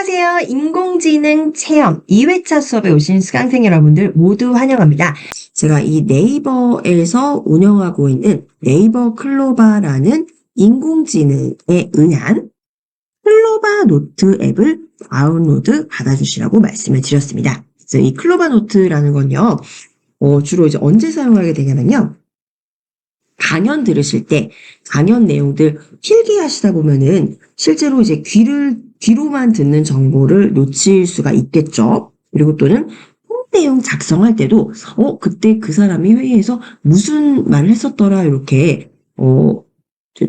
안녕하세요. 인공지능 체험 2회차 수업에 오신 수강생 여러분들 모두 환영합니다. 제가 이 네이버에서 운영하고 있는 네이버 클로바라는 인공지능에 의한 클로바 노트 앱을 다운로드 받아주시라고 말씀을 드렸습니다. 그래서 이 클로바 노트라는 건요, 주로 이제 언제 사용하게 되냐면요. 강연 들으실 때 강연 내용들 필기하시다 보면은 실제로 이제 귀로만 듣는 정보를 놓칠 수가 있겠죠. 그리고 또는 내용 작성할 때도 그때 그 사람이 회의에서 무슨 말을 했었더라 이렇게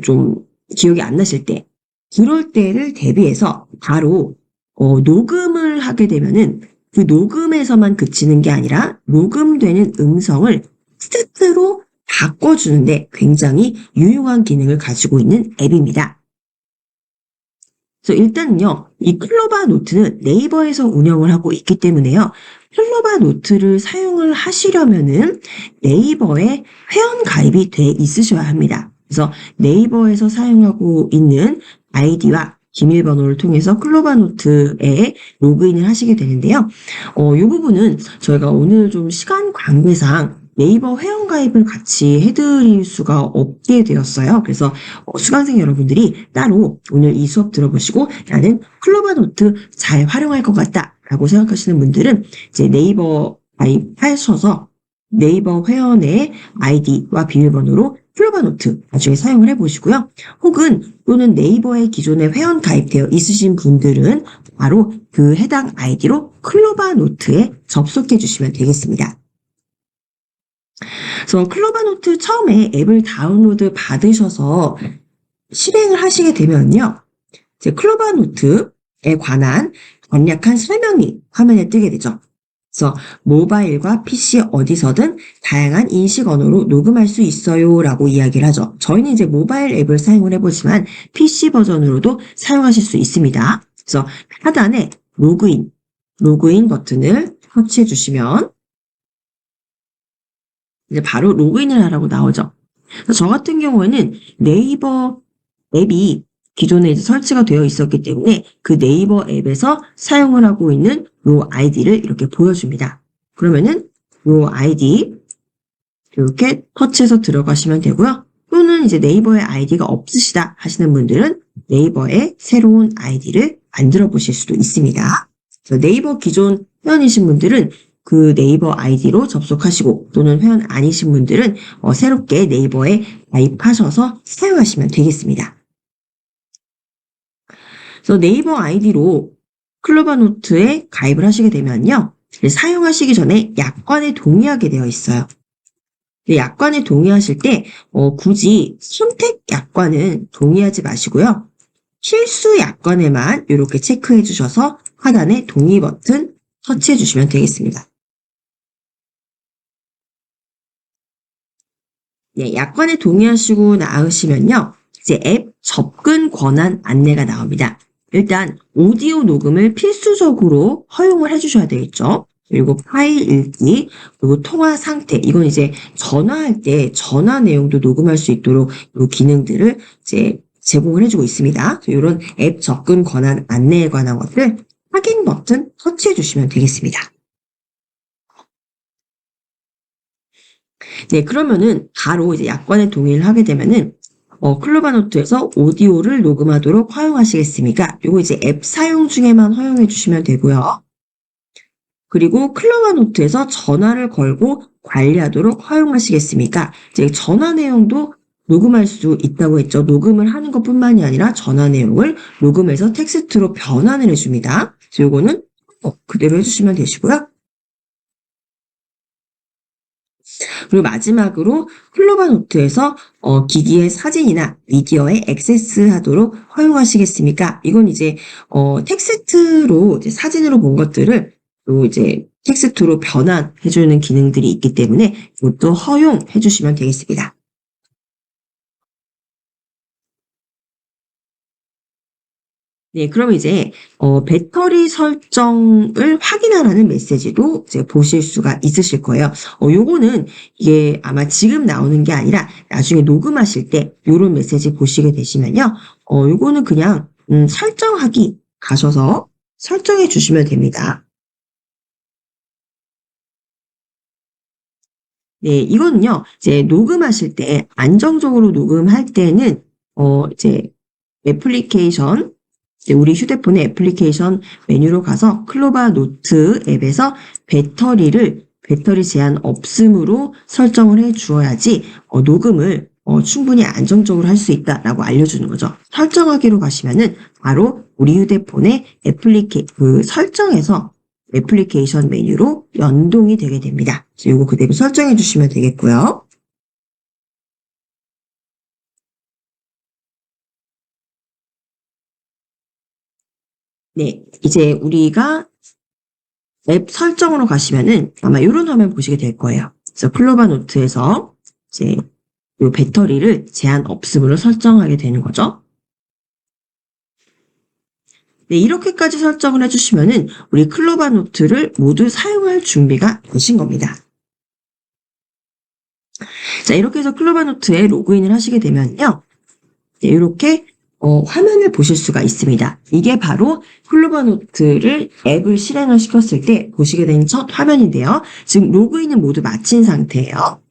좀 기억이 안 나실 때 그럴 때를 대비해서 바로 녹음을 하게 되면은 그 녹음에서만 그치는 게 아니라 녹음되는 음성을 텍스트로 바꿔주는데 굉장히 유용한 기능을 가지고 있는 앱입니다. 그래서 일단은요, 이 클로바 노트는 네이버에서 운영을 하고 있기 때문에요. 클로바 노트를 사용을 하시려면은 네이버에 회원 가입이 돼 있으셔야 합니다. 그래서 네이버에서 사용하고 있는 아이디와 비밀번호를 통해서 클로바 노트에 로그인을 하시게 되는데요. 이 부분은 저희가 오늘 좀 시간 관계상 네이버 회원가입을 같이 해드릴 수가 없게 되었어요. 그래서 수강생 여러분들이 따로 오늘 이 수업 들어보시고 나는 클로바 노트 잘 활용할 것 같다 라고 생각하시는 분들은 이제 네이버 가입하셔서 네이버 회원의 아이디와 비밀번호로 클로바 노트 나중에 사용을 해보시고요. 혹은 또는 네이버에 기존에 회원 가입되어 있으신 분들은 바로 그 해당 아이디로 클로바 노트에 접속해 주시면 되겠습니다. 그래서 클로바 노트 처음에 앱을 다운로드 받으셔서 실행을 하시게 되면요. 이제 클로바 노트에 관한 간략한 설명이 화면에 뜨게 되죠. 그래서 모바일과 PC 어디서든 다양한 인식 언어로 녹음할 수 있어요 라고 이야기를 하죠. 저희는 이제 모바일 앱을 사용을 해보지만 PC 버전으로도 사용하실 수 있습니다. 그래서 하단에 로그인 버튼을 터치해 주시면 이제 바로 로그인을 하라고 나오죠. 그래서 저 같은 경우에는 네이버 앱이 기존에 이제 설치가 되어 있었기 때문에 그 네이버 앱에서 사용을 하고 있는 이 아이디를 이렇게 보여줍니다. 그러면은 이 아이디 이렇게 터치해서 들어가시면 되고요. 또는 이제 네이버에 아이디가 없으시다 하시는 분들은 네이버에 새로운 아이디를 만들어 보실 수도 있습니다. 그래서 네이버 기존 회원이신 분들은 그 네이버 아이디로 접속하시고 또는 회원 아니신 분들은 새롭게 네이버에 가입하셔서 사용하시면 되겠습니다. 그래서 네이버 아이디로 클로바 노트에 가입을 하시게 되면요. 사용하시기 전에 약관에 동의하게 되어 있어요. 약관에 동의하실 때 굳이 선택 약관은 동의하지 마시고요. 필수 약관에만 이렇게 체크해 주셔서 하단에 동의 버튼 터치해 주시면 되겠습니다. 네, 약관에 동의하시고 나으시면요. 이제 앱 접근 권한 안내가 나옵니다. 일단 오디오 녹음을 필수적으로 허용을 해주셔야 되겠죠. 그리고 파일 읽기, 그리고 통화 상태, 이건 이제 전화할 때 전화 내용도 녹음할 수 있도록 이 기능들을 이제 제공을 해주고 있습니다. 이런 앱 접근 권한 안내에 관한 것들 확인 버튼 터치해 주시면 되겠습니다. 네, 그러면은 바로 이제 약관에 동의를 하게 되면은 클로바 노트에서 오디오를 녹음하도록 허용하시겠습니까? 요거 이제 앱 사용 중에만 허용해 주시면 되고요. 그리고 클로바 노트에서 전화를 걸고 관리하도록 허용하시겠습니까? 이제 전화 내용도 녹음할 수 있다고 했죠. 녹음을 하는 것뿐만이 아니라 전화 내용을 녹음해서 텍스트로 변환을 해줍니다. 그래서 요거는 그대로 해주시면 되시고요. 그리고 마지막으로 클로바 노트에서 기기의 사진이나 비디오에 액세스하도록 허용하시겠습니까? 이건 이제 텍스트로 이제 사진으로 본 것들을 또 이제 텍스트로 변환해주는 기능들이 있기 때문에 이것도 허용해 주시면 되겠습니다. 네, 그럼 이제 배터리 설정을 확인하라는 메시지도 이제 보실 수가 있으실 거예요. 요거는 이게 아마 지금 나오는 게 아니라 나중에 녹음하실 때 요런 메시지 보시게 되시면요. 요거는 그냥 설정하기 가셔서 설정해 주시면 됩니다. 네, 이거는요, 이제 녹음하실 때, 안정적으로 녹음할 때는, 이제 애플리케이션, 이제 우리 휴대폰의 애플리케이션 메뉴로 가서 클로바 노트 앱에서 배터리 제한 없음으로 설정을 해 주어야지, 녹음을 충분히 안정적으로 할 수 있다라고 알려주는 거죠. 설정하기로 가시면은 바로 우리 휴대폰의 그 설정에서 애플리케이션 메뉴로 연동이 되게 됩니다. 이거 그대로 설정해 주시면 되겠고요. 네, 이제 우리가 앱 설정으로 가시면은 아마 이런 화면 보시게 될 거예요. 그래서 클로바 노트에서 이제 이 배터리를 제한 없음으로 설정하게 되는 거죠. 네, 이렇게까지 설정을 해주시면은 우리 클로바 노트를 모두 사용할 준비가 되신 겁니다. 자, 이렇게 해서 클로바 노트에 로그인을 하시게 되면요. 네, 이렇게 화면을 보실 수가 있습니다. 이게 바로 클로바 노트를 앱을 실행을 시켰을 때 보시게 된 첫 화면인데요. 지금 로그인은 모두 마친 상태예요.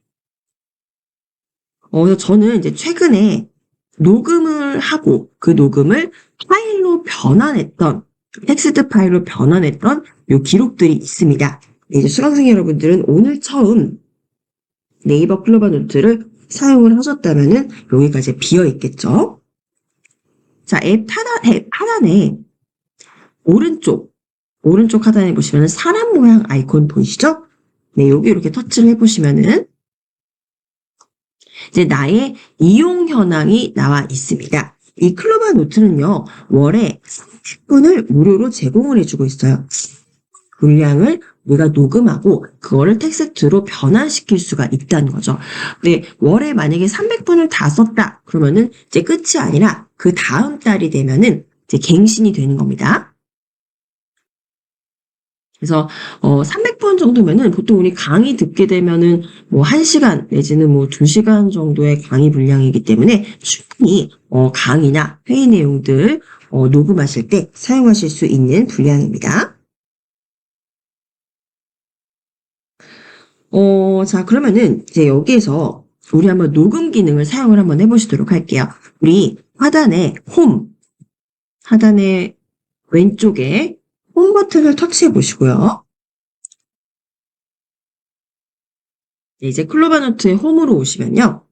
그래서 저는 이제 최근에 녹음을 하고 그 녹음을 파일로 변환했던 텍스트 파일로 변환했던 요 기록들이 있습니다. 이제 수강생 여러분들은 오늘 처음 네이버 클로바 노트를 사용을 하셨다면은 여기까지 비어 있겠죠. 자, 앱 하단에 오른쪽 하단에 보시면은 사람 모양 아이콘 보이시죠? 네, 여기 이렇게 터치를 해보시면은 이제 나의 이용 현황이 나와 있습니다. 이 클로바 노트는요, 월에 30분을 무료로 제공을 해주고 있어요. 분량을 우리가 녹음하고 그거를 텍스트로 변환시킬 수가 있다는 거죠. 근데 월에 만약에 300분을 다 썼다 그러면은 이제 끝이 아니라 그 다음 달이 되면은 이제 갱신이 되는 겁니다. 그래서 300분 정도면은 보통 우리 강의 듣게 되면은 뭐 1시간 내지는 뭐 2시간 정도의 강의 분량이기 때문에 충분히 강의나 회의 내용들 녹음하실 때 사용하실 수 있는 분량입니다. 자, 그러면은 이제 여기에서 우리 한번 녹음 기능을 사용을 한번 해보시도록 할게요. 우리 하단에 왼쪽에 홈 버튼을 터치해 보시고요. 이제 클로바 노트의 홈으로 오시면요.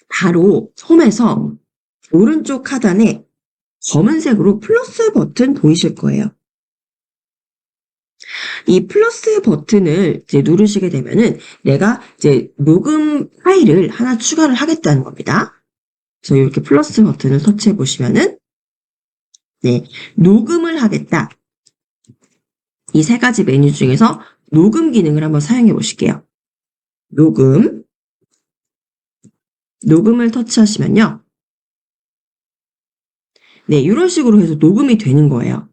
바로 홈에서 오른쪽 하단에 검은색으로 플러스 버튼 보이실 거예요. 이 플러스 버튼을 이제 누르시게 되면은 내가 이제 녹음 파일을 하나 추가를 하겠다는 겁니다. 그래서 이렇게 플러스 버튼을 터치해 보시면은 네, 녹음을 하겠다. 이 세 가지 메뉴 중에서 녹음 기능을 한번 사용해 보실게요. 녹음을 터치하시면요. 네, 이런 식으로 해서 녹음이 되는 거예요.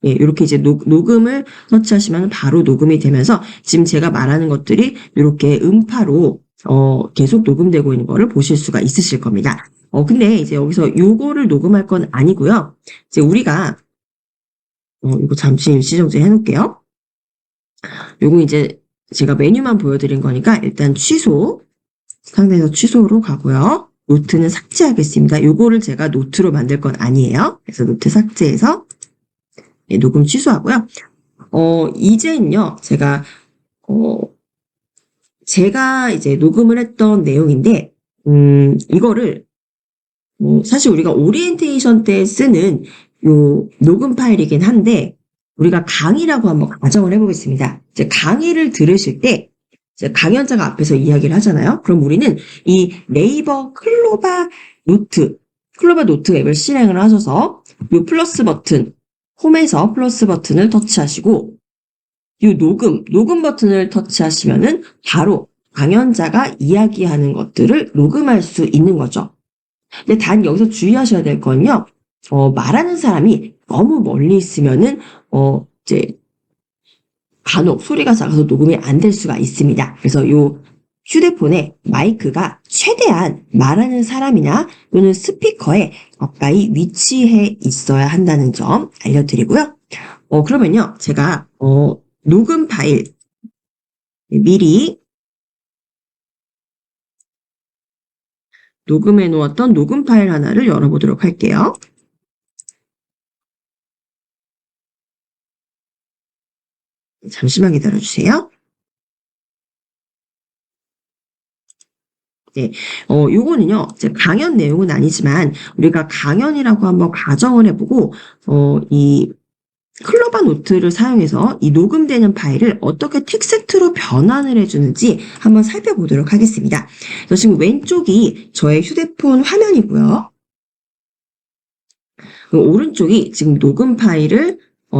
예, 이렇게 이제 녹음을 터치하시면 바로 녹음이 되면서 지금 제가 말하는 것들이 이렇게 음파로 계속 녹음되고 있는 거를 보실 수가 있으실 겁니다. 근데 이제 여기서 요거를 녹음할 건 아니고요. 이제 우리가 이거 잠시 일시 정지해 놓을게요. 요거 이제 제가 메뉴만 보여드린 거니까 일단 상태에서 취소로 가고요. 노트는 삭제하겠습니다. 요거를 제가 노트로 만들 건 아니에요. 그래서 노트 삭제해서 네, 녹음 취소하고요. 이제는요, 제가 이제 녹음을 했던 내용인데, 이거를, 사실 우리가 오리엔테이션 때 쓰는 요 녹음 파일이긴 한데, 우리가 강의라고 한번 가정을 해보겠습니다. 이제 강의를 들으실 때, 이제 강연자가 앞에서 이야기를 하잖아요. 그럼 우리는 이 네이버 클로바 노트 앱을 실행을 하셔서 요 플러스 버튼, 홈에서 플러스 버튼을 터치하시고 이 녹음 버튼을 터치하시면은 바로 강연자가 이야기하는 것들을 녹음할 수 있는 거죠. 근데 단 여기서 주의하셔야 될 건요. 말하는 사람이 너무 멀리 있으면은 이제 간혹 소리가 작아서 녹음이 안 될 수가 있습니다. 그래서 요 휴대폰에 마이크가 최대한 말하는 사람이나 또는 스피커에 가까이 위치해 있어야 한다는 점 알려드리고요. 그러면요, 제가 녹음 파일 미리 녹음해 놓았던 녹음 파일 하나를 열어보도록 할게요. 잠시만 기다려주세요. 네, 요거는요, 이제 강연 내용은 아니지만, 우리가 강연이라고 한번 가정을 해보고, 이 클로바 노트를 사용해서 이 녹음되는 파일을 어떻게 텍스트로 변환을 해주는지 한번 살펴보도록 하겠습니다. 그래서 지금 왼쪽이 저의 휴대폰 화면이고요. 그 오른쪽이 지금 녹음 파일을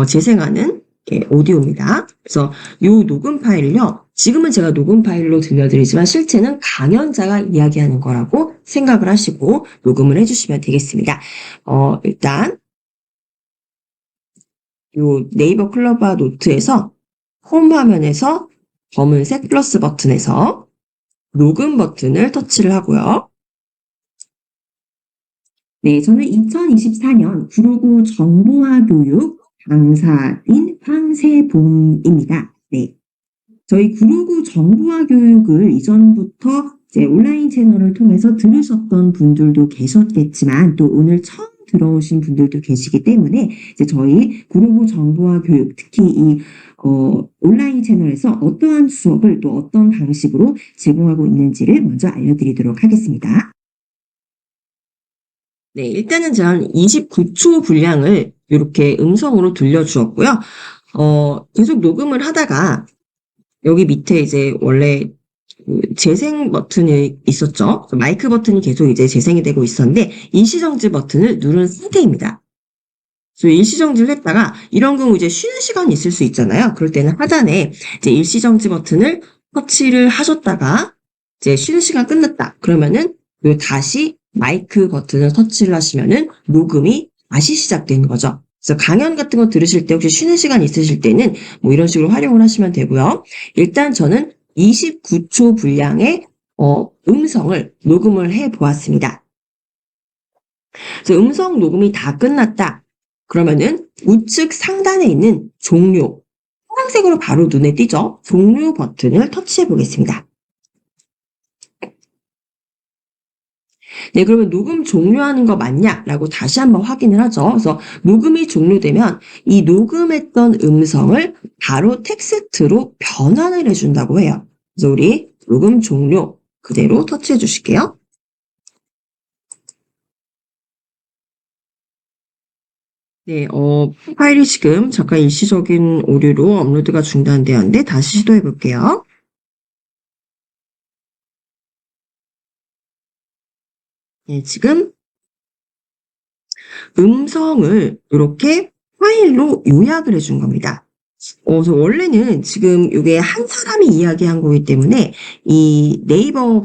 재생하는 오디오입니다. 그래서 이 녹음 파일을요, 지금은 제가 녹음 파일로 들려드리지만 실제는 강연자가 이야기하는 거라고 생각을 하시고 녹음을 해주시면 되겠습니다. 일단 이 네이버 클로바 노트에서 홈 화면에서 검은색 플러스 버튼에서 녹음 버튼을 터치를 하고요. 네, 저는 2024년 구로구 정보화 교육 강사인 황세봉입니다. 네. 저희 구로구 정보화 교육을 이전부터 이제 온라인 채널을 통해서 들으셨던 분들도 계셨겠지만 또 오늘 처음 들어오신 분들도 계시기 때문에 이제 저희 구로구 정보화 교육 특히 이 온라인 채널에서 어떠한 수업을 또 어떤 방식으로 제공하고 있는지를 먼저 알려드리도록 하겠습니다. 네, 일단은 전 29초 분량을 이렇게 음성으로 들려주었고요. 계속 녹음을 하다가 여기 밑에 이제 원래 그 재생 버튼이 있었죠. 마이크 버튼이 계속 이제 재생이 되고 있었는데 일시정지 버튼을 누른 상태입니다. 그래서 일시정지를 했다가 이런 경우 이제 쉬는 시간이 있을 수 있잖아요. 그럴 때는 하단에 이제 일시정지 버튼을 터치를 하셨다가 이제 쉬는 시간 끝났다. 그러면은 다시 마이크 버튼을 터치를 하시면은 녹음이 다시 시작되는 거죠. 그래서 강연 같은 거 들으실 때 혹시 쉬는 시간 있으실 때는 뭐 이런 식으로 활용을 하시면 되고요. 일단 저는 29초 분량의 음성을 녹음을 해 보았습니다. 그래서 음성 녹음이 다 끝났다. 그러면은 우측 상단에 있는 종료, 파란색으로 바로 눈에 띄죠? 종료 버튼을 터치해 보겠습니다. 네, 그러면 녹음 종료하는 거 맞냐라고 다시 한번 확인을 하죠. 그래서 녹음이 종료되면 이 녹음했던 음성을 바로 텍스트로 변환을 해준다고 해요. 그래서 우리 녹음 종료 그대로 터치해 주실게요. 네, 파일이 지금 잠깐 일시적인 오류로 업로드가 중단되었는데 다시 시도해 볼게요. 네, 지금 음성을 이렇게 파일로 요약을 해준 겁니다. 그래서 원래는 지금 이게 한 사람이 이야기한 거기 때문에 이 네이버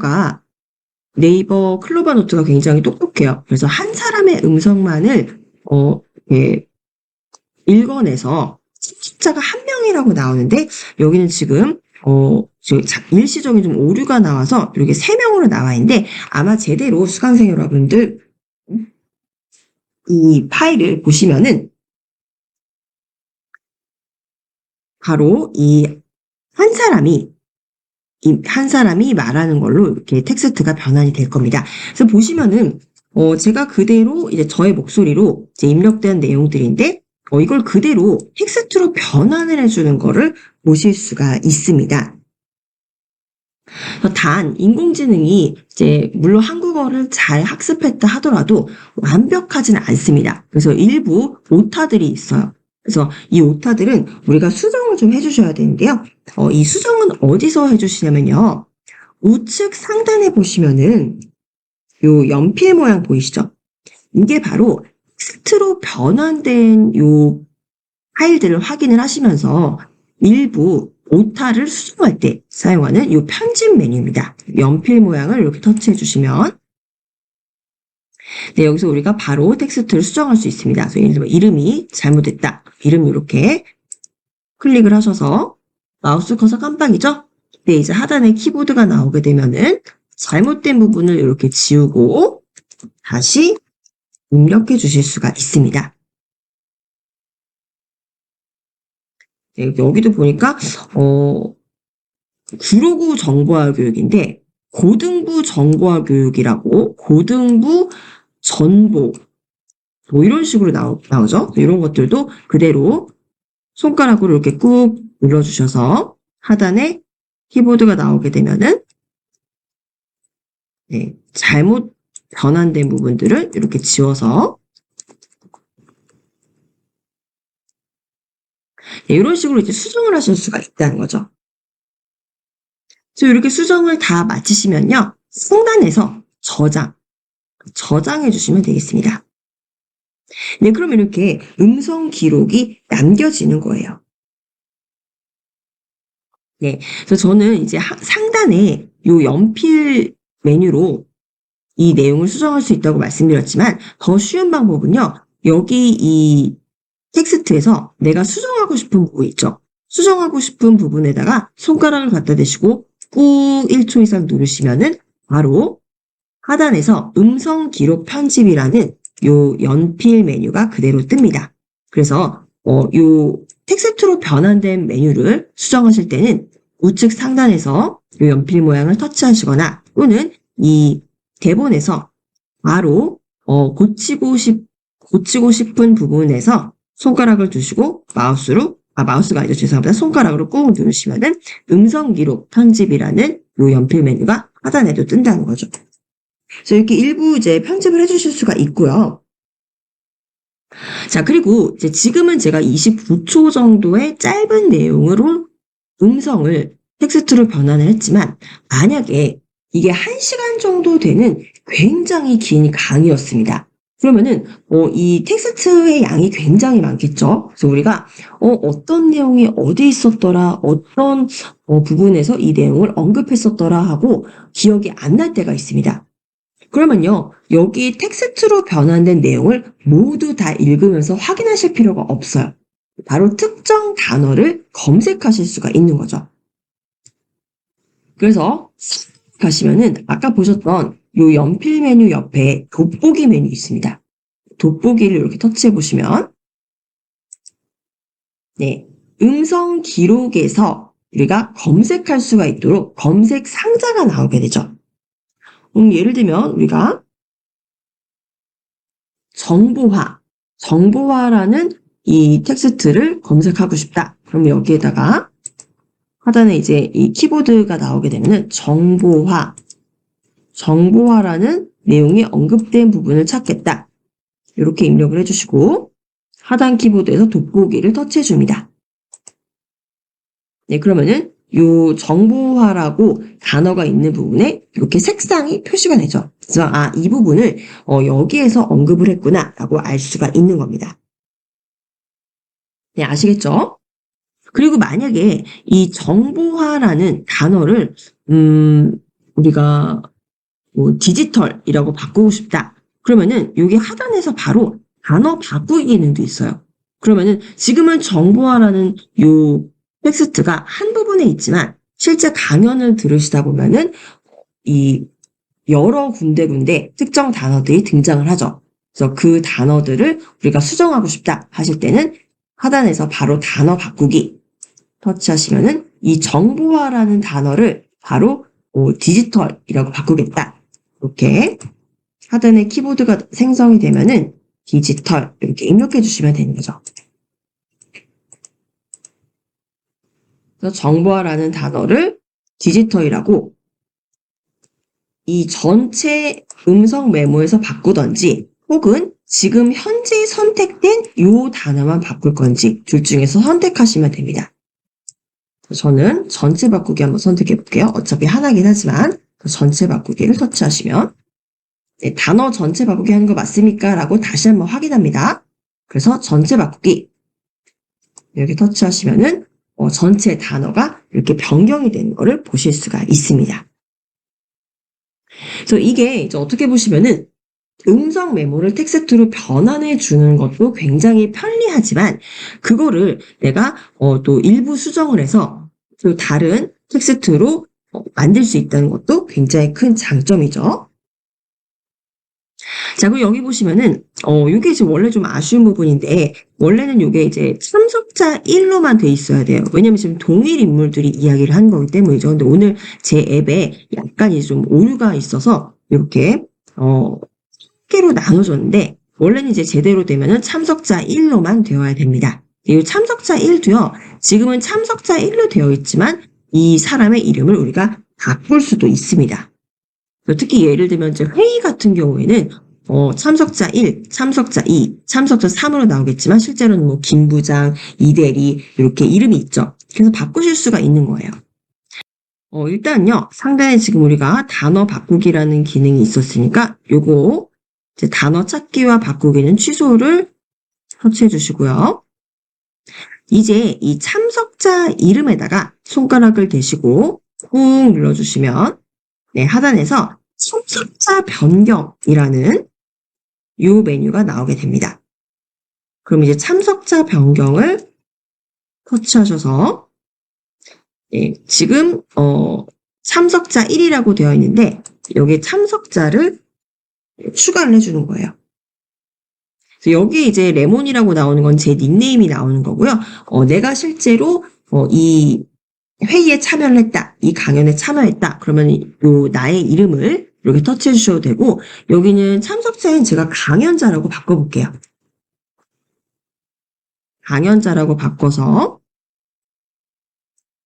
클로바 노트가 굉장히 똑똑해요. 그래서 한 사람의 음성만을 이렇게 읽어내서 숫자가 한 명이라고 나오는데 여기는 지금 일시적인 좀 오류가 나와서 이렇게 3명으로 나와 있는데 아마 제대로 수강생 여러분들 이 파일을 보시면은 바로 이 한 사람이 말하는 걸로 이렇게 텍스트가 변환이 될 겁니다. 그래서 보시면은 제가 그대로 이제 저의 목소리로 이제 입력된 내용들인데 이걸 그대로 텍스트로 변환을 해주는 거를 보실 수가 있습니다. 단 인공지능이 이제 물론 한국어를 잘 학습했다 하더라도 완벽하지는 않습니다. 그래서 일부 오타들이 있어요. 그래서 이 오타들은 우리가 수정을 좀 해주셔야 되는데요. 이 수정은 어디서 해주시냐면요. 우측 상단에 보시면은 요 연필 모양 보이시죠? 이게 바로 텍스트로 변환된 요 파일들을 확인을 하시면서 일부 오타를 수정할 때 사용하는 이 편집 메뉴입니다. 연필 모양을 이렇게 터치해 주시면 네, 여기서 우리가 바로 텍스트를 수정할 수 있습니다. 그래서 예를 들면 이름이 잘못됐다. 이름 이렇게 클릭을 하셔서 마우스 커서 깜빡이죠? 근데 이제 하단에 키보드가 나오게 되면은 잘못된 부분을 이렇게 지우고 다시 입력해 주실 수가 있습니다. 네, 여기도 보니까 구로구 정보화 교육인데 고등부 정보화 교육이라고 고등부 전보 뭐 이런 식으로 나오죠. 이런 것들도 그대로 손가락으로 이렇게 꾹 눌러주셔서 하단에 키보드가 나오게 되면은 네, 잘못 변환된 부분들을 이렇게 지워서 네, 이런 식으로 이제 수정을 하실 수가 있다는 거죠. 그래서 이렇게 수정을 다 마치시면요. 상단에서 저장해 주시면 되겠습니다. 네, 그러면 이렇게 음성 기록이 남겨지는 거예요. 네, 그래서 저는 이제 상단에 요 연필 메뉴로 이 내용을 수정할 수 있다고 말씀드렸지만 더 쉬운 방법은요. 여기 이 텍스트에서 내가 수정하고 싶은 부분 있죠. 수정하고 싶은 부분에다가 손가락을 갖다 대시고 꾹 1초 이상 누르시면은 바로 하단에서 음성 기록 편집이라는 요 연필 메뉴가 그대로 뜹니다. 그래서 요 텍스트로 변환된 메뉴를 수정하실 때는 우측 상단에서 요 연필 모양을 터치하시거나 또는 이 대본에서 바로 고치고 싶은 부분에서 손가락을 두시고 마우스가 아니죠. 죄송합니다. 손가락으로 꾹 누르시면은 음성 기록 편집이라는 요 연필 메뉴가 하단에도 뜬다는 거죠. 그래서 이렇게 일부 이제 편집을 해주실 수가 있고요. 자, 그리고 이제 지금은 제가 29초 정도의 짧은 내용으로 음성을 텍스트로 변환을 했지만 만약에 이게 1시간 정도 되는 굉장히 긴 강의였습니다. 그러면은 이 텍스트의 양이 굉장히 많겠죠. 그래서 우리가 어떤 내용이 어디 있었더라, 어떤 부분에서 이 내용을 언급했었더라 하고 기억이 안 날 때가 있습니다. 그러면요, 여기 텍스트로 변환된 내용을 모두 다 읽으면서 확인하실 필요가 없어요. 바로 특정 단어를 검색하실 수가 있는 거죠. 그래서 가시면은 아까 보셨던 요 연필 메뉴 옆에 돋보기 메뉴 있습니다. 돋보기를 이렇게 터치해 보시면 네, 음성 기록에서 우리가 검색할 수가 있도록 검색 상자가 나오게 되죠. 예를 들면 우리가 정보화라는 이 텍스트를 검색하고 싶다. 그럼 여기에다가 하단에 이제 이 키보드가 나오게 되면은 정보화라는 내용이 언급된 부분을 찾겠다. 이렇게 입력을 해주시고 하단 키보드에서 돋보기를 터치해 줍니다. 네, 그러면은 요 정보화라고 단어가 있는 부분에 이렇게 색상이 표시가 되죠. 그래서 이 부분을 여기에서 언급을 했구나라고 알 수가 있는 겁니다. 네, 아시겠죠? 그리고 만약에 이 정보화라는 단어를 우리가 뭐 디지털이라고 바꾸고 싶다. 그러면은 여기 하단에서 바로 단어 바꾸기 기능도 있어요. 그러면은 지금은 정보화라는 요 텍스트가 한 부분에 있지만 실제 강연을 들으시다 보면은 이 여러 군데 특정 단어들이 등장을 하죠. 그래서 그 단어들을 우리가 수정하고 싶다 하실 때는 하단에서 바로 단어 바꾸기 터치하시면은 이 정보화라는 단어를 바로 디지털이라고 바꾸겠다. 이렇게 하단에 키보드가 생성이 되면은 디지털 이렇게 입력해 주시면 되는 거죠. 그래서 정보화라는 단어를 디지털이라고 이 전체 음성 메모에서 바꾸던지 혹은 지금 현재 선택된 이 단어만 바꿀 건지 둘 중에서 선택하시면 됩니다. 저는 전체 바꾸기 한번 선택해 볼게요. 어차피 하나긴 하지만 전체 바꾸기를 터치하시면 네, 단어 전체 바꾸기 하는 거 맞습니까? 라고 다시 한번 확인합니다. 그래서 전체 바꾸기 이렇게 터치하시면은 전체 단어가 이렇게 변경이 되는 거를 보실 수가 있습니다. 그래서 이게 이제 어떻게 보시면은 음성 메모를 텍스트로 변환해 주는 것도 굉장히 편리하지만 그거를 내가 또 일부 수정을 해서 또 다른 텍스트로 만들 수 있다는 것도 굉장히 큰 장점이죠. 자, 그리고 여기 보시면은, 요게 지금 원래 좀 아쉬운 부분인데, 원래는 요게 이제 참석자 1로만 돼 있어야 돼요. 왜냐면 지금 동일 인물들이 이야기를 하는 거기 때문이죠. 근데 오늘 제 앱에 약간 이제 좀 오류가 있어서, 이렇게, 개로 나눠줬는데, 원래는 이제 제대로 되면은 참석자 1로만 되어야 됩니다. 이 참석자 1도요, 지금은 참석자 1로 되어 있지만, 이 사람의 이름을 우리가 바꿀 수도 있습니다. 특히 예를 들면 이제 회의 같은 경우에는 참석자 1, 참석자 2, 참석자 3으로 나오겠지만 실제로는 뭐 김 부장, 이 대리 이렇게 이름이 있죠. 그래서 바꾸실 수가 있는 거예요. 일단요, 상단에 지금 우리가 단어 바꾸기라는 기능이 있었으니까 요거 이제 단어 찾기와 바꾸기는 취소를 터치해 주시고요. 이제 이 참석자 이름에다가 손가락을 대시고 꾹 눌러주시면 네, 하단에서 참석자 변경이라는 이 메뉴가 나오게 됩니다. 그럼 이제 참석자 변경을 터치하셔서 네, 지금 참석자 1이라고 되어 있는데 여기에 참석자를 추가를 해주는 거예요. 그래서 여기에 이제 레몬이라고 나오는 건 제 닉네임이 나오는 거고요. 내가 실제로 이 회의에 참여를 했다, 이 강연에 참여했다, 그러면 요 나의 이름을 이렇게 터치해 주셔도 되고, 여기는 참석자인 제가 강연자라고 바꿔볼게요. 강연자라고 바꿔서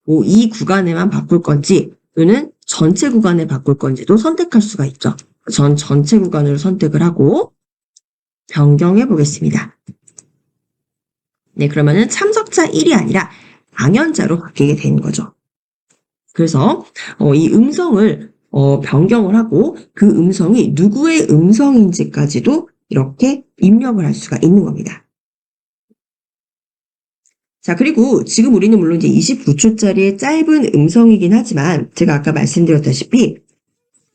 뭐 이 구간에만 바꿀 건지 또는 전체 구간에 바꿀 건지도 선택할 수가 있죠. 전 전체 구간으로 선택을 하고 변경해 보겠습니다. 네, 그러면은 참석자 1이 아니라 강연자로 바뀌게 되는 거죠. 그래서 이 음성을 변경을 하고 그 음성이 누구의 음성인지까지도 이렇게 입력을 할 수가 있는 겁니다. 자, 그리고 지금 우리는 물론 이제 29초짜리의 짧은 음성이긴 하지만 제가 아까 말씀드렸다시피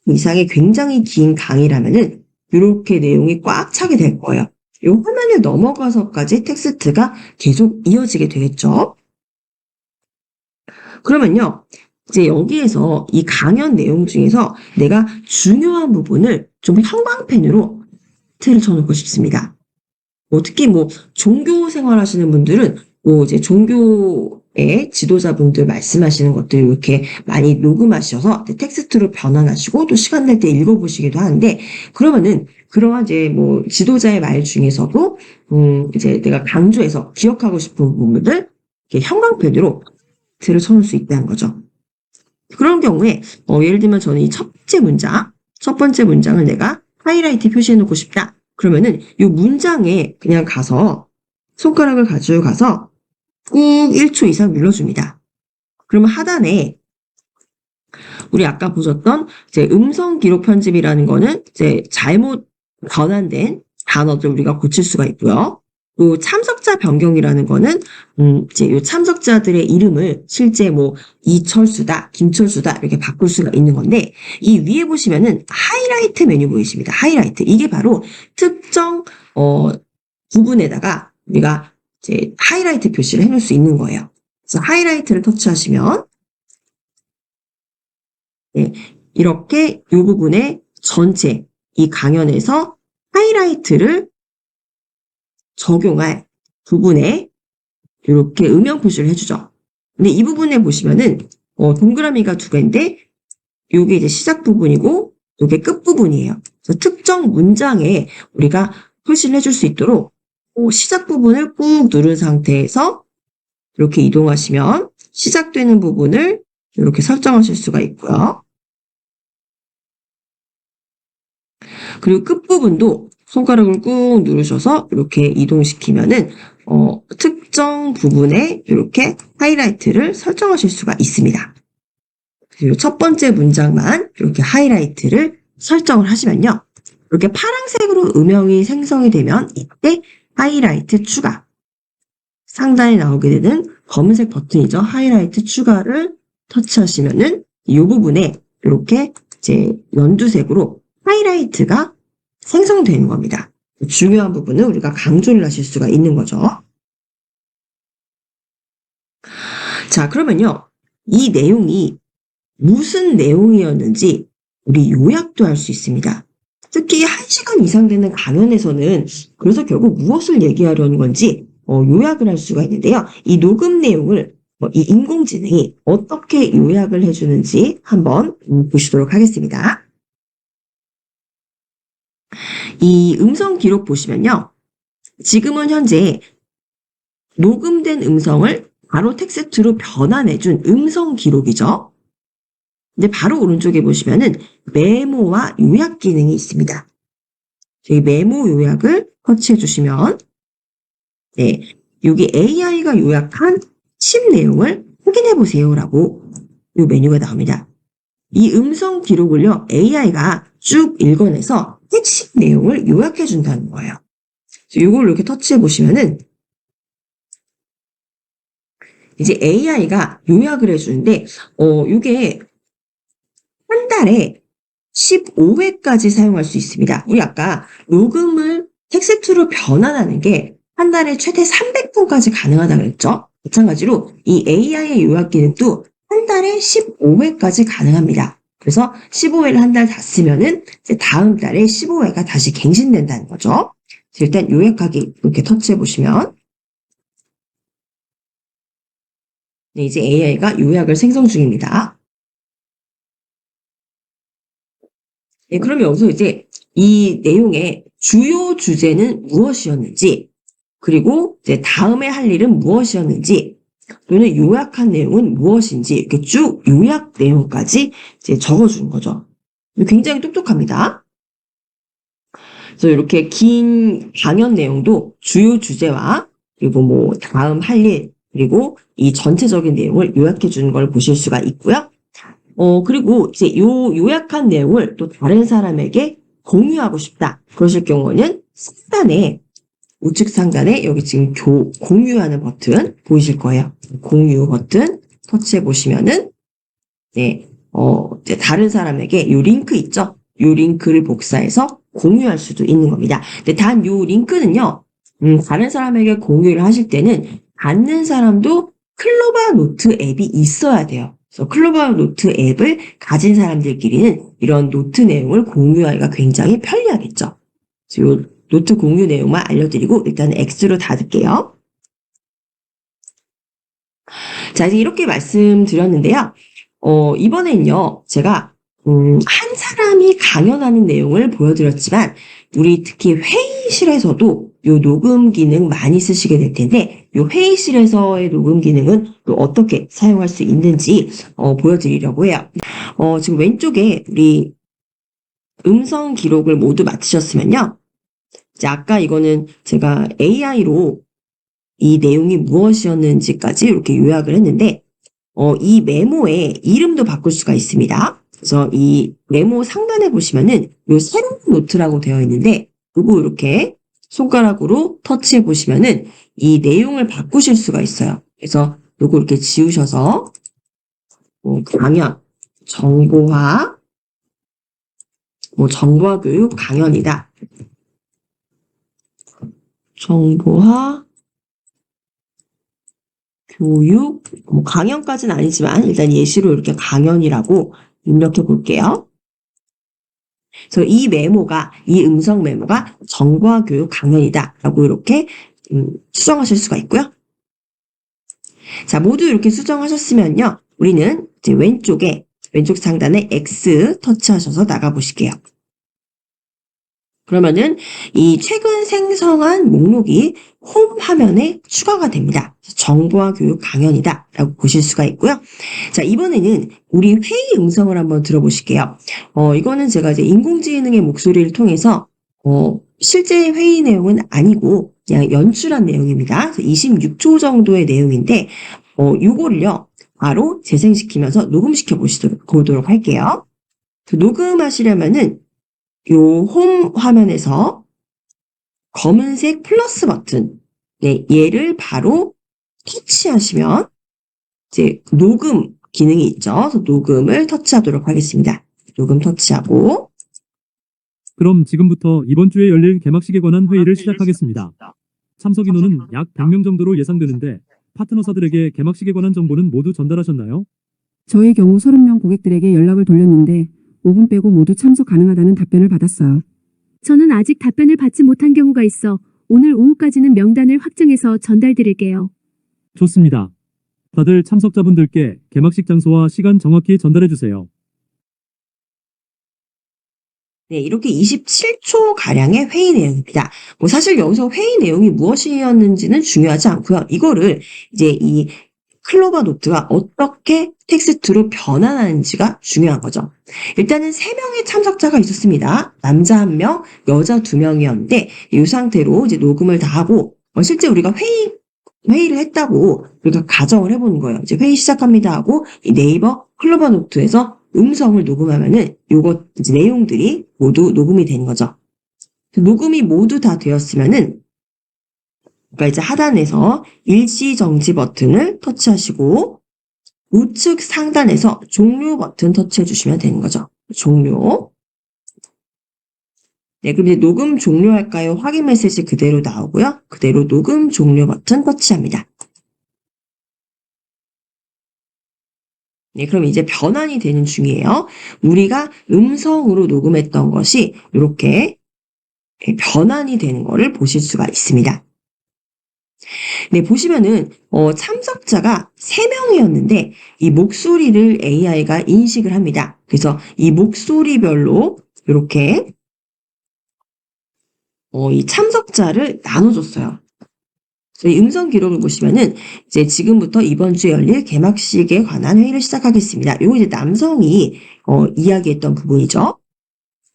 이상의 굉장히 긴 강의라면은 이렇게 내용이 꽉 차게 될 거예요. 이 화면을 넘어가서까지 텍스트가 계속 이어지게 되겠죠. 그러면요, 이제 여기에서 이 강연 내용 중에서 내가 중요한 부분을 좀 형광펜으로 틀을 쳐놓고 싶습니다. 특히 뭐 종교 생활하시는 분들은 뭐 이제 종교의 지도자분들 말씀하시는 것들 이렇게 많이 녹음하셔서 텍스트로 변환하시고 또 시간 날 때 읽어보시기도 하는데, 그러면은 그러한 이제 뭐 지도자의 말 중에서도 이제 내가 강조해서 기억하고 싶은 부분을 이렇게 형광펜으로 틀을 쳐놓을 수 있다는 거죠. 그런 경우에 예를 들면 저는 이 첫 번째 문장을 내가 하이라이트 표시해 놓고 싶다. 그러면은 이 문장에 그냥 가서 손가락을 가지고 가서 꾹 1초 이상 눌러줍니다. 그러면 하단에 우리 아까 보셨던 이제 음성 기록 편집이라는 거는 이제 잘못 변환된 단어들 우리가 고칠 수가 있고요. 또 참석자 변경이라는 거는 이제 요 참석자들의 이름을 실제 뭐 이철수다, 김철수다 이렇게 바꿀 수가 있는 건데, 이 위에 보시면은 하이라이트 메뉴 보이십니다. 하이라이트. 이게 바로 특정 부분에다가 우리가 이제 하이라이트 표시를 해놓을 수 있는 거예요. 그래서 하이라이트를 터치하시면 네, 이렇게 이 부분에 전체 이 강연에서 하이라이트를 적용할 부분에 이렇게 음영 표시를 해주죠. 근데 이 부분에 보시면은 동그라미가 두 개인데 이게 이제 시작 부분이고 이게 끝 부분이에요. 그래서 특정 문장에 우리가 표시를 해줄 수 있도록 시작 부분을 꾹 누른 상태에서 이렇게 이동하시면 시작되는 부분을 이렇게 설정하실 수가 있고요. 그리고 끝부분도 손가락을 꾹 누르셔서 이렇게 이동시키면은 특정 부분에 이렇게 하이라이트를 설정하실 수가 있습니다. 그리고 첫 번째 문장만 이렇게 하이라이트를 설정을 하시면요, 이렇게 파란색으로 음영이 생성이 되면 이때 하이라이트 추가, 상단에 나오게 되는 검은색 버튼이죠. 하이라이트 추가를 터치하시면은 이 부분에 이렇게 이제 연두색으로 하이라이트가 생성되는 겁니다. 중요한 부분은 우리가 강조를 하실 수가 있는 거죠. 자, 그러면요, 이 내용이 무슨 내용이었는지 우리 요약도 할 수 있습니다. 특히 1시간 이상 되는 강연에서는 그래서 결국 무엇을 얘기하려는 건지 요약을 할 수가 있는데요. 이 녹음 내용을 이 인공지능이 어떻게 요약을 해주는지 한번 보시도록 하겠습니다. 이 음성 기록 보시면요. 지금은 현재 녹음된 음성을 바로 텍스트로 변환해준 음성 기록이죠. 근데 바로 오른쪽에 보시면은 메모와 요약 기능이 있습니다. 이 메모 요약을 터치해 주시면 네, 여기 AI가 요약한 칩 내용을 확인해 보세요라고 이 메뉴가 나옵니다. 이 음성 기록을요, AI가 쭉 읽어내서 핵심 내용을 요약해 준다는 거예요. 이걸 이렇게 터치해 보시면은 이제 AI가 요약을 해주는데, 이게 한 달에 15회까지 사용할 수 있습니다. 우리 아까 녹음을 텍스트로 변환하는 게 한 달에 최대 300분까지 가능하다고 했죠? 마찬가지로 이 AI의 요약 기능도 한 달에 15회까지 가능합니다. 그래서 15회를 한 달 다 쓰면은 이제 다음 달에 15회가 다시 갱신된다는 거죠. 일단 요약하기 이렇게 터치해 보시면 네, 이제 AI가 요약을 생성 중입니다. 네, 그러면 여기서 이제 이 내용의 주요 주제는 무엇이었는지, 그리고 이제 다음에 할 일은 무엇이었는지, 또는 요약한 내용은 무엇인지 이렇게 쭉 요약 내용까지 이제 적어주는 거죠. 굉장히 똑똑합니다. 그래서 이렇게 긴 강연 내용도 주요 주제와 그리고 뭐 다음 할 일, 그리고 이 전체적인 내용을 요약해 주는 걸 보실 수가 있고요. 그리고 이제 요약한 내용을 또 다른 사람에게 공유하고 싶다. 그러실 경우는 상단에, 우측 상단에 여기 지금 공유하는 버튼 보이실 거예요. 공유 버튼 터치해 보시면은, 네, 이제 다른 사람에게 요 링크 있죠? 요 링크를 복사해서 공유할 수도 있는 겁니다. 근데 단 요 링크는요, 다른 사람에게 공유를 하실 때는 받는 사람도 클로바 노트 앱이 있어야 돼요. 그래서 클로바 노트 앱을 가진 사람들끼리는 이런 노트 내용을 공유하기가 굉장히 편리하겠죠. 그래서 요 노트 공유 내용만 알려드리고 일단 X로 닫을게요. 자, 이제 이렇게 말씀드렸는데요. 이번엔요, 제가 한 사람이 강연하는 내용을 보여드렸지만 우리 특히 회의실에서도 요 녹음 기능 많이 쓰시게 될 텐데 요 회의실에서의 녹음 기능은 또 어떻게 사용할 수 있는지 보여드리려고 해요. 지금 왼쪽에 우리 음성 기록을 모두 마치셨으면요. 이제 아까 이거는 제가 AI로 이 내용이 무엇이었는지까지 이렇게 요약을 했는데 이 메모에 이름도 바꿀 수가 있습니다. 그래서 이 메모 상단에 보시면은 요 새로운 노트라고 되어 있는데 요거 이렇게 손가락으로 터치해 보시면은 이 내용을 바꾸실 수가 있어요. 그래서 요거 이렇게 지우셔서 강연, 정보화, 정보화 교육 강연이다. 정보화 교육, 강연까지는 아니지만 일단 예시로 이렇게 강연이라고 입력해 볼게요. 그래서 이 음성 메모가 정보화 교육 강연이다 라고 이렇게 수정하실 수가 있고요. 자, 모두 이렇게 수정하셨으면요. 우리는 이제 왼쪽 상단에 X 터치하셔서 나가보실게요. 그러면은 이 최근 생성한 목록이 홈 화면에 추가가 됩니다. 정보화 교육 강연이다 라고 보실 수가 있고요. 자, 이번에는 우리 회의 음성을 한번 들어보실게요. 이거는 제가 이제 인공지능의 목소리를 통해서 실제 회의 내용은 아니고 그냥 연출한 내용입니다. 26초 정도의 내용인데 요거를요 바로 재생시키면서 녹음시켜 보도록 할게요. 녹음하시려면은 요 홈 화면에서 검은색 플러스 버튼, 네, 얘를 바로 터치하시면 이제 녹음 기능이 있죠. 그래서 녹음을 터치하도록 하겠습니다. 녹음 터치하고 그럼 지금부터 이번 주에 열릴 개막식에 관한 회의를 시작하겠습니다. 참석 인원은 약 100명 정도로 예상되는데 파트너사들에게 개막식에 관한 정보는 모두 전달하셨나요? 저의 경우 30명 고객들에게 연락을 돌렸는데 5분 빼고 모두 참석 가능하다는 답변을 받았어요. 저는 아직 답변을 받지 못한 경우가 있어 오늘 오후까지는 명단을 확정해서 전달드릴게요. 좋습니다. 다들 참석자분들께 개막식 장소와 시간 정확히 전달해 주세요. 네, 이렇게 27초 가량의 회의 내용입니다. 뭐 사실 여기서 회의 내용이 무엇이었는지는 중요하지 않고요. 이거를 이제 이 클로버 노트가 어떻게 텍스트로 변환하는지가 중요한 거죠. 일단은 3명의 참석자가 있었습니다. 남자 1명, 여자 2명이었는데 이 상태로 이제 녹음을 다 하고 실제 우리가 회의를 했다고 우리가 가정을 해보는 거예요. 이제 회의 시작합니다 하고 이 네이버 클로버 노트에서 음성을 녹음하면은 요거 이제 내용들이 모두 녹음이 되는 거죠. 녹음이 모두 다 되었으면은 그러니까 이제 하단에서 일시 정지 버튼을 터치하시고 우측 상단에서 종료 버튼 터치해 주시면 되는 거죠. 종료. 네, 그럼 이제 녹음 종료할까요? 확인 메시지 그대로 나오고요. 그대로 녹음 종료 버튼 터치합니다. 네, 그럼 이제 변환이 되는 중이에요. 우리가 음성으로 녹음했던 것이 이렇게 변환이 되는 것을 보실 수가 있습니다. 네, 보시면은 참석자가 3명이었는데 이 목소리를 AI가 인식을 합니다. 그래서 이 목소리별로 이렇게 이 참석자를 나눠줬어요. 저희 음성 기록을 보시면은 이제 지금부터 이번 주에 열릴 개막식에 관한 회의를 시작하겠습니다. 요거 이제 남성이 이야기했던 부분이죠.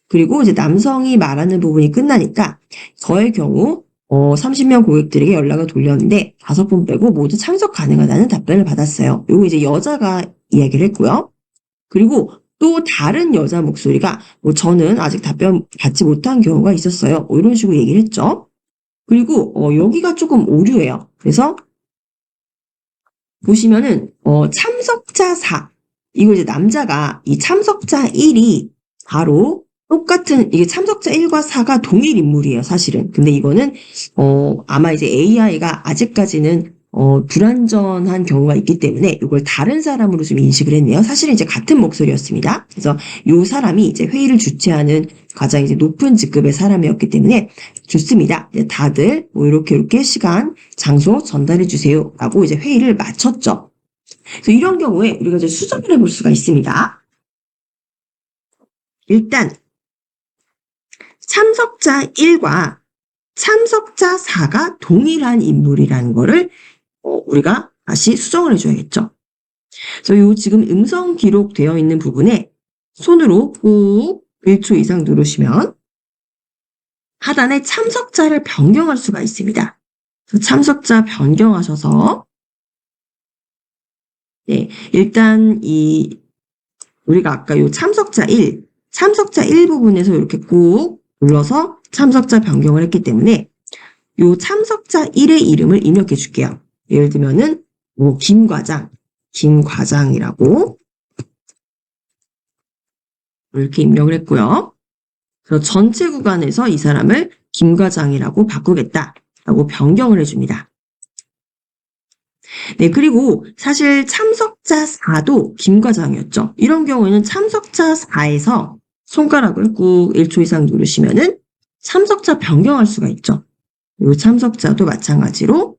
그리고 이제 남성이 말하는 부분이 끝나니까 저의 경우 30명 고객들에게 연락을 돌렸는데 5분 빼고 모두 참석 가능하다는 답변을 받았어요. 요거 이제 여자가 이야기를 했고요. 그리고 또 다른 여자 목소리가 저는 아직 답변 받지 못한 경우가 있었어요. 이런 식으로 얘기를 했죠. 그리고 여기가 조금 오류예요. 그래서 보시면은 참석자 4 이거 이제 남자가 이 참석자 1이 바로 똑같은 이게 참석자 1과 4가 동일 인물이에요, 사실은. 근데 이거는 아마 이제 AI가 아직까지는 불완전한 경우가 있기 때문에 이걸 다른 사람으로 좀 인식을 했네요. 사실은 이제 같은 목소리였습니다. 그래서 이 사람이 이제 회의를 주최하는 가장 이제 높은 직급의 사람이었기 때문에 좋습니다. 이제 다들 뭐 이렇게 시간, 장소 전달해 주세요라고 이제 회의를 마쳤죠. 그래서 이런 경우에 우리가 이제 수정을 해볼 수가 있습니다. 일단 참석자 1과 참석자 4가 동일한 인물이라는 거를 우리가 다시 수정을 해줘야겠죠. 그래서 요 지금 음성 기록되어 있는 부분에 손으로 꾹 1초 이상 누르시면 하단에 참석자를 변경할 수가 있습니다. 그래서 참석자 변경하셔서 네, 일단 우리가 아까 요 참석자 1 부분에서 이렇게 꾹 눌러서 참석자 변경을 했기 때문에 요 참석자 1의 이름을 입력해 줄게요. 예를 들면은 뭐 김과장이라고 이렇게 입력을 했고요. 그래서 전체 구간에서 이 사람을 김과장이라고 바꾸겠다라고 변경을 해줍니다. 네, 그리고 사실 참석자 4도 김과장이었죠. 이런 경우에는 참석자 4에서 손가락을 꾹 1초 이상 누르시면은 참석자 변경할 수가 있죠. 이 참석자도 마찬가지로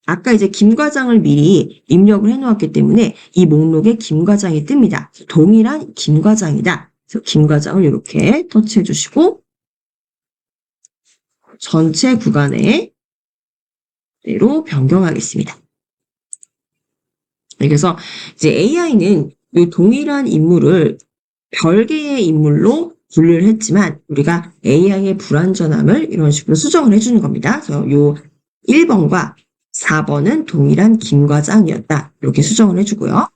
아까 이제 김과장을 미리 입력을 해놓았기 때문에 이 목록에 김과장이 뜹니다. 동일한 김과장이다. 그래서 김과장을 이렇게 터치해 주시고 전체 구간에 대로 변경하겠습니다. 그래서 이제 AI는 이 동일한 인물을 별개의 인물로 분류를 했지만 우리가 AI의 불완전함을 이런 식으로 수정을 해주는 겁니다. 그래서 요 1번과 4번은 동일한 김과장이었다. 이렇게 수정을 해주고요.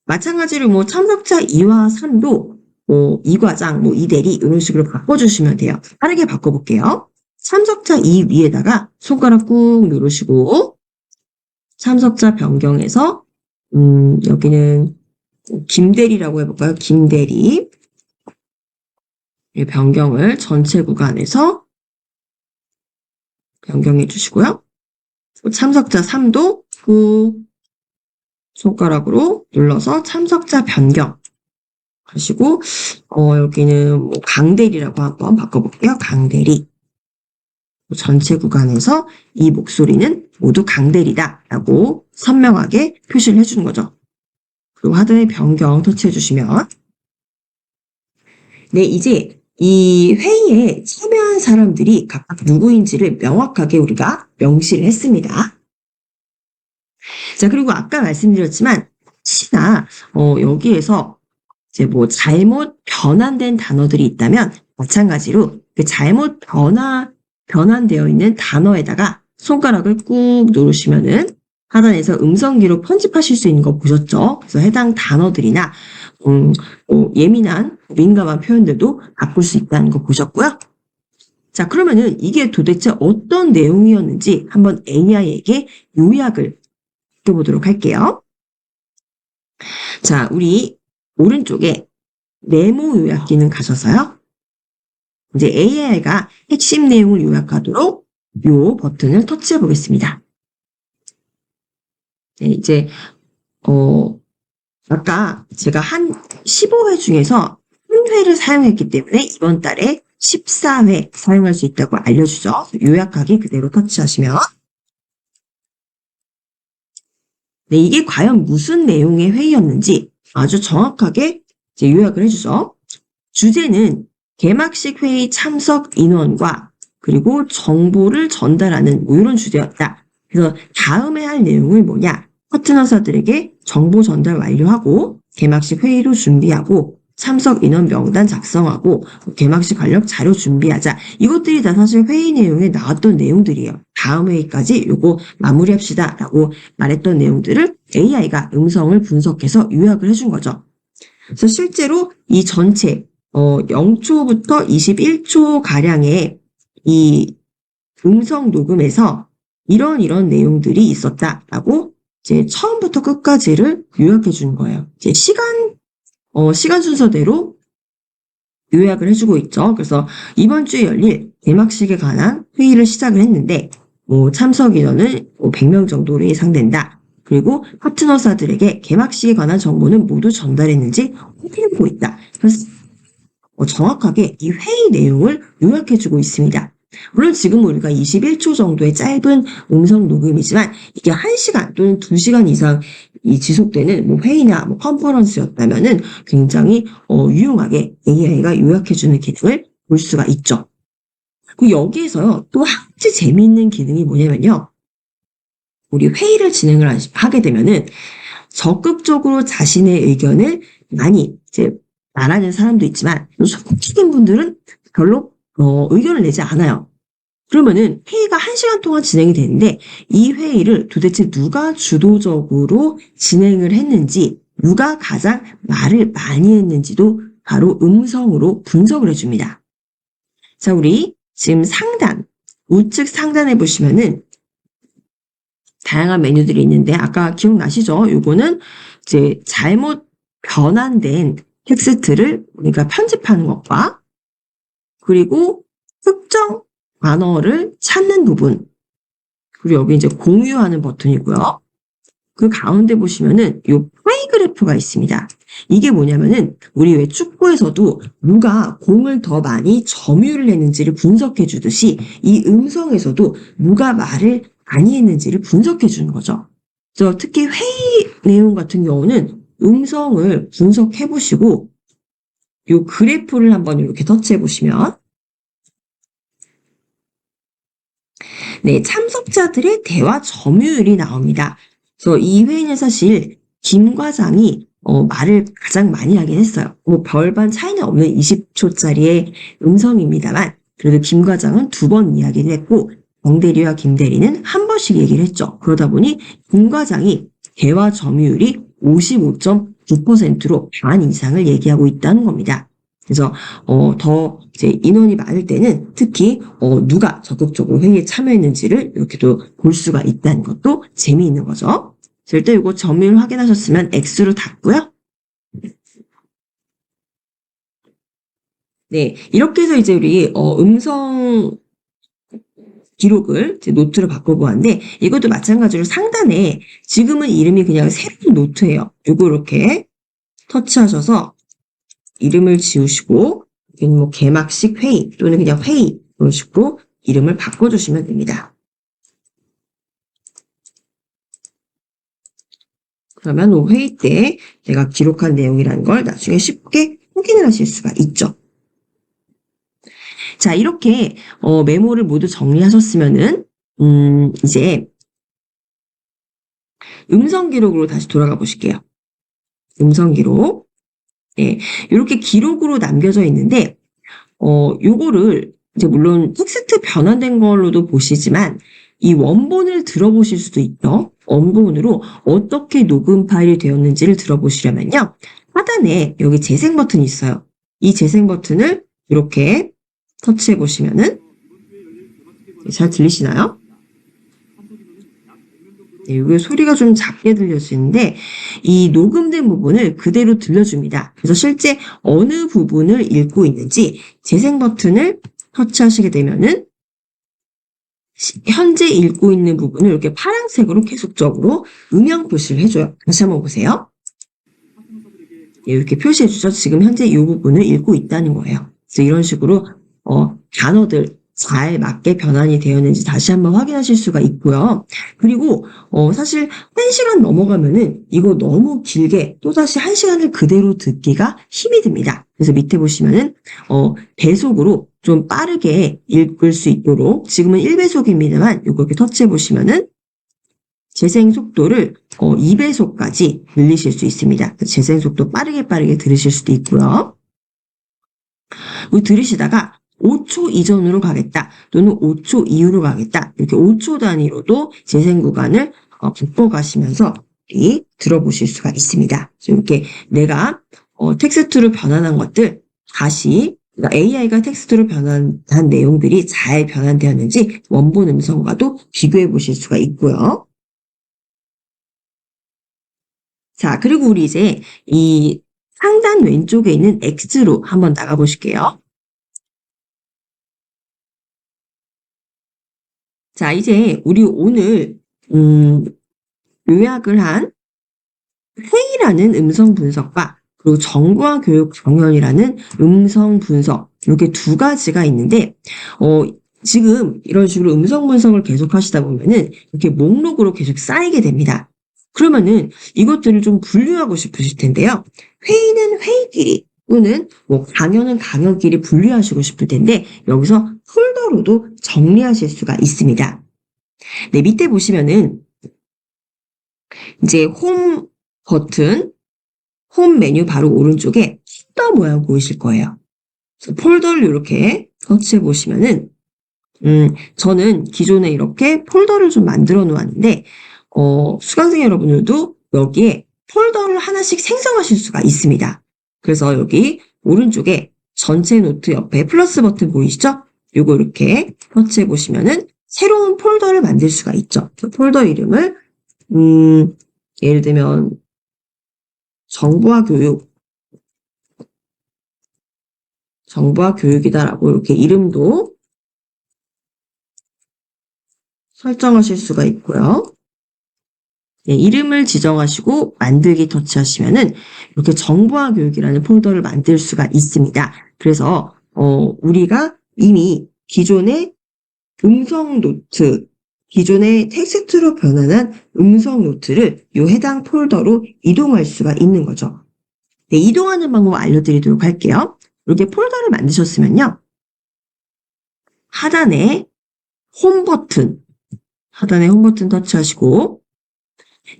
마찬가지로 뭐 참석자 2와 3도 뭐 이과장, 뭐 이대리 이런 식으로 바꿔주시면 돼요. 빠르게 바꿔볼게요. 참석자 2 위에다가 손가락 꾹 누르시고 참석자 변경해서 여기는 김대리라고 해볼까요? 김대리 변경을 전체 구간에서 변경해 주시고요. 참석자 3도 꾹 손가락으로 눌러서 참석자 변경 하시고, 여기는 뭐 강대리라고 한번 바꿔볼게요. 강대리. 전체 구간에서 이 목소리는 모두 강대리다 라고 선명하게 표시를 해주는 거죠. 그리고 하단에 변경 터치해주시면, 네, 이제 이 회의에 참여한 사람들이 각각 누구인지를 명확하게 우리가 명시를 했습니다. 자, 그리고 아까 말씀드렸지만, 혹시나, 여기에서 이제 뭐 잘못 변환된 단어들이 있다면, 마찬가지로 그 잘못 변환되어 있는 단어에다가 손가락을 꾹 누르시면은 하단에서 음성기로 편집하실 수 있는 거 보셨죠? 그래서 해당 단어들이나, 예민한, 민감한 표현들도 바꿀 수 있다는 거 보셨고요. 자, 그러면은 이게 도대체 어떤 내용이었는지 한번 AI에게 요약을 보도록 할게요. 자, 우리 오른쪽에 메모 요약 기능 가셔서요. 이제 AI가 핵심 내용을 요약하도록 요 버튼을 터치해 보겠습니다. 네, 이제 아까 제가 한 15회 중에서 한 회를 사용했기 때문에 이번 달에 14회 사용할 수 있다고 알려주죠. 요약하기 그대로 터치하시면 네, 이게 과연 무슨 내용의 회의였는지 아주 정확하게 이제 요약을 해주죠. 주제는 개막식 회의 참석 인원과 그리고 정보를 전달하는 뭐 이런 주제였다. 그래서 다음에 할 내용은 뭐냐? 파트너사들에게 정보 전달 완료하고 개막식 회의로 준비하고 참석 인원 명단 작성하고 개막식 관련 자료 준비하자. 이것들이 다 사실 회의 내용에 나왔던 내용들이에요. 다음 회의까지 요거 마무리합시다 라고 말했던 내용들을 AI가 음성을 분석해서 요약을 해준 거죠. 그래서 실제로 이 전체 0초부터 21초 가량의 이 음성 녹음에서 이런 내용들이 있었다라고 이제 처음부터 끝까지를 요약해 주는 거예요. 이제 시간 순서대로 요약을 해주고 있죠. 그래서 이번 주에 열릴 개막식에 관한 회의를 시작을 했는데 참석 인원은 100명 정도로 예상된다. 그리고 파트너사들에게 개막식에 관한 정보는 모두 전달했는지 확인해보고 있다. 그래서 정확하게 이 회의 내용을 요약해주고 있습니다. 물론 지금 우리가 21초 정도의 짧은 음성 녹음이지만 이게 1시간 또는 2시간 이상 지속되는 뭐 회의나 뭐 컨퍼런스였다면은 굉장히 유용하게 AI가 요약해주는 기능을 볼 수가 있죠. 그리고 여기에서요 또 한 가지 재미있는 기능이 뭐냐면요. 우리 회의를 진행을 하게 되면은 적극적으로 자신의 의견을 많이 이제 말하는 사람도 있지만 소극적인 분들은 별로 의견을 내지 않아요. 그러면은 회의가 1시간 동안 진행이 되는데 이 회의를 도대체 누가 주도적으로 진행을 했는지 누가 가장 말을 많이 했는지도 바로 음성으로 분석을 해줍니다. 자, 우리 지금 우측 상단에 보시면은 다양한 메뉴들이 있는데 아까 기억나시죠? 요거는 이제 잘못 변환된 텍스트를 우리가 편집하는 것과 그리고 특정 단어를 찾는 부분 그리고 여기 이제 공유하는 버튼이고요. 그 가운데 보시면은 요 플레이 그래프가 있습니다. 이게 뭐냐면은 우리 왜 축구에서도 누가 공을 더 많이 점유를 했는지를 분석해 주듯이 이 음성에서도 누가 말을 많이 했는지를 분석해 주는 거죠. 그래서 특히 회의 내용 같은 경우는 음성을 분석해 보시고 요 그래프를 한번 이렇게 터치해 보시면 네, 참석자들의 대화 점유율이 나옵니다. 그래서 이 회의는 사실 김 과장이 말을 가장 많이 하긴 했어요. 뭐 별반 차이는 없는 20초짜리의 음성입니다만 그래도 김 과장은 2번 이야기를 했고 정대리와 김대리는 한 번씩 얘기를 했죠. 그러다 보니 김 과장이 대화 점유율이 55.9%로 반 이상을 얘기하고 있다는 겁니다. 그래서 더 이제 인원이 많을 때는 특히 누가 적극적으로 회의에 참여했는지를 이렇게도 볼 수가 있다는 것도 재미있는 거죠. 일단 이거 점유율 확인하셨으면 X로 닫고요. 네, 이렇게 해서 이제 우리 음성 기록을 이제 노트로 바꿔보았는데 이것도 마찬가지로 상단에 지금은 이름이 그냥 새로운 노트예요. 요거 이렇게 터치하셔서 이름을 지우시고 여기는 뭐 개막식 회의 또는 그냥 회의 이런 식으로 이름을 바꿔주시면 됩니다. 그러면 회의 때 내가 기록한 내용이라는 걸 나중에 쉽게 확인을 하실 수가 있죠. 자, 이렇게 메모를 모두 정리하셨으면은 이제 음성 기록으로 다시 돌아가 보실게요. 음성 기록. 네, 이렇게 기록으로 남겨져 있는데 요거를 이제 물론 텍스트 변환된 걸로도 보시지만 이 원본을 들어보실 수도 있죠. 원본으로 어떻게 녹음 파일이 되었는지를 들어보시려면요. 하단에 여기 재생 버튼이 있어요. 이 재생 버튼을 이렇게 터치해 보시면은 잘 들리시나요? 네, 이게 소리가 좀 작게 들려지는데 이 녹음된 부분을 그대로 들려줍니다. 그래서 실제 어느 부분을 읽고 있는지 재생 버튼을 터치하시게 되면은 현재 읽고 있는 부분을 이렇게 파란색으로 계속적으로 음영 표시를 해줘요. 다시 한번 보세요. 네, 이렇게 표시해주죠. 지금 현재 이 부분을 읽고 있다는 거예요. 그래서 이런 식으로 단어들 잘 맞게 변환이 되었는지 다시 한번 확인하실 수가 있고요. 그리고 사실 1시간 넘어가면은 이거 너무 길게 또다시 1시간을 그대로 듣기가 힘이 듭니다. 그래서 밑에 보시면은 배속으로 좀 빠르게 읽을 수 있도록 지금은 1배속입니다만 이거 이렇게 터치해 보시면은 재생 속도를 2배속까지 늘리실 수 있습니다. 재생 속도 빠르게 들으실 수도 있고요. 들으시다가 5초 이전으로 가겠다 또는 5초 이후로 가겠다 이렇게 5초 단위로도 재생 구간을 바꿔가시면서 들어보실 수가 있습니다. 이렇게 내가 텍스트로 변환한 것들 다시 AI가 텍스트로 변환한 내용들이 잘 변환되었는지 원본 음성과도 비교해 보실 수가 있고요. 자, 그리고 우리 이제 이 상단 왼쪽에 있는 X로 한번 나가 보실게요. 자, 이제 우리 오늘 요약을 한 회의라는 음성 분석과 그리고 정보화 교육 경연이라는 음성 분석 이렇게 두 가지가 있는데 지금 이런 식으로 음성 분석을 계속 하시다 보면은 이렇게 목록으로 계속 쌓이게 됩니다. 그러면은 이것들을 좀 분류하고 싶으실 텐데요. 회의는 회의끼리 또는 뭐 강연은 강연끼리 분류하시고 싶을 텐데 여기서 폴더로도 정리하실 수가 있습니다. 네, 밑에 보시면은 이제 홈 버튼, 홈 메뉴 바로 오른쪽에 폴더 모양 보이실 거예요. 그래서 폴더를 이렇게 터치해 보시면은 저는 기존에 이렇게 폴더를 좀 만들어 놓았는데 수강생 여러분들도 여기에 폴더를 하나씩 생성하실 수가 있습니다. 그래서 여기 오른쪽에 전체 노트 옆에 플러스 버튼 보이시죠? 요거 이렇게 터치해 보시면은 새로운 폴더를 만들 수가 있죠. 그 폴더 이름을 예를 들면 정보화 교육이다라고 이렇게 이름도 설정하실 수가 있고요. 네, 이름을 지정하시고 만들기 터치하시면은 이렇게 정보화 교육이라는 폴더를 만들 수가 있습니다. 그래서 우리가 이미 기존의 음성 노트, 기존의 텍스트로 변환한 음성 노트를 이 해당 폴더로 이동할 수가 있는 거죠. 네, 이동하는 방법 알려드리도록 할게요. 이렇게 폴더를 만드셨으면요. 하단에 홈 버튼 터치하시고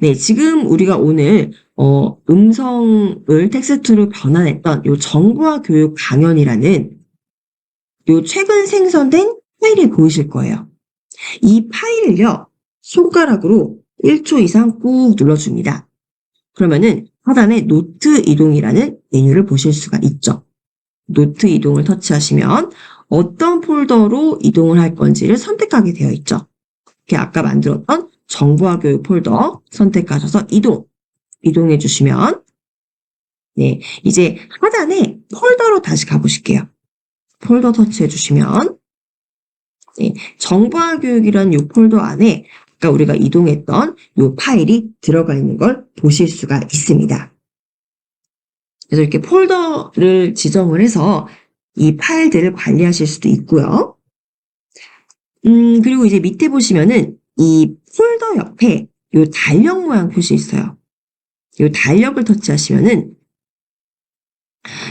네, 지금 우리가 오늘 음성을 텍스트로 변환했던 요 정보화 교육 강연이라는 요 최근 생성된 파일이 보이실 거예요. 이 파일을요, 손가락으로 1초 이상 꾹 눌러줍니다. 그러면은 하단에 노트 이동이라는 메뉴를 보실 수가 있죠. 노트 이동을 터치하시면 어떤 폴더로 이동을 할 건지를 선택하게 되어 있죠. 이렇게 아까 만들었던 정보화 교육 폴더 선택하셔서 이동해 주시면 네, 이제 하단에 폴더로 다시 가보실게요. 폴더 터치해 주시면 정보화 교육이라는 이 폴더 안에 아까 우리가 이동했던 이 파일이 들어가 있는 걸 보실 수가 있습니다. 그래서 이렇게 폴더를 지정을 해서 이 파일들을 관리하실 수도 있고요. 그리고 이제 밑에 보시면은 이 폴더 옆에 이 달력 모양 표시 있어요. 이 달력을 터치하시면은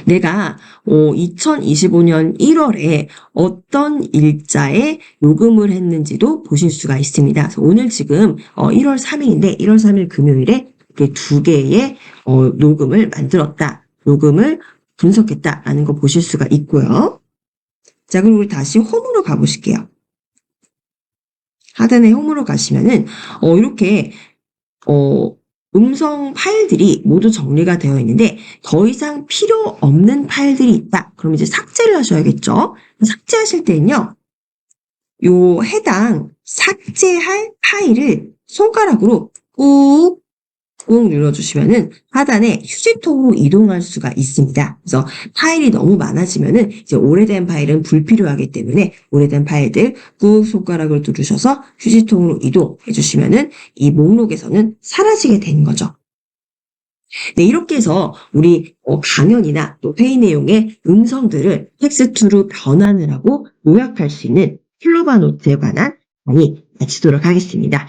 내가 2025년 1월에 어떤 일자에 녹음을 했는지도 보실 수가 있습니다. 그래서 오늘 지금 1월 3일인데 1월 3일 금요일에 이렇게 2개의 녹음을 만들었다. 녹음을 분석했다라는 거 보실 수가 있고요. 자, 그럼 우리 다시 홈으로 가보실게요. 하단에 홈으로 가시면은 이렇게 음성 파일들이 모두 정리가 되어 있는데 더 이상 필요 없는 파일들이 있다. 그럼 이제 삭제를 하셔야겠죠. 삭제하실 때는요. 요 해당 삭제할 파일을 손가락으로 꾹 눌러주시면은 하단에 휴지통으로 이동할 수가 있습니다. 그래서 파일이 너무 많아지면은 이제 오래된 파일은 불필요하기 때문에 오래된 파일들 꾹 손가락을 누르셔서 휴지통으로 이동해 주시면은 이 목록에서는 사라지게 되는 거죠. 네, 이렇게 해서 우리 강연이나 또 회의 내용의 음성들을 텍스트로 변환을 하고 요약할 수 있는 클로바 노트에 관한 강의 마치도록 하겠습니다.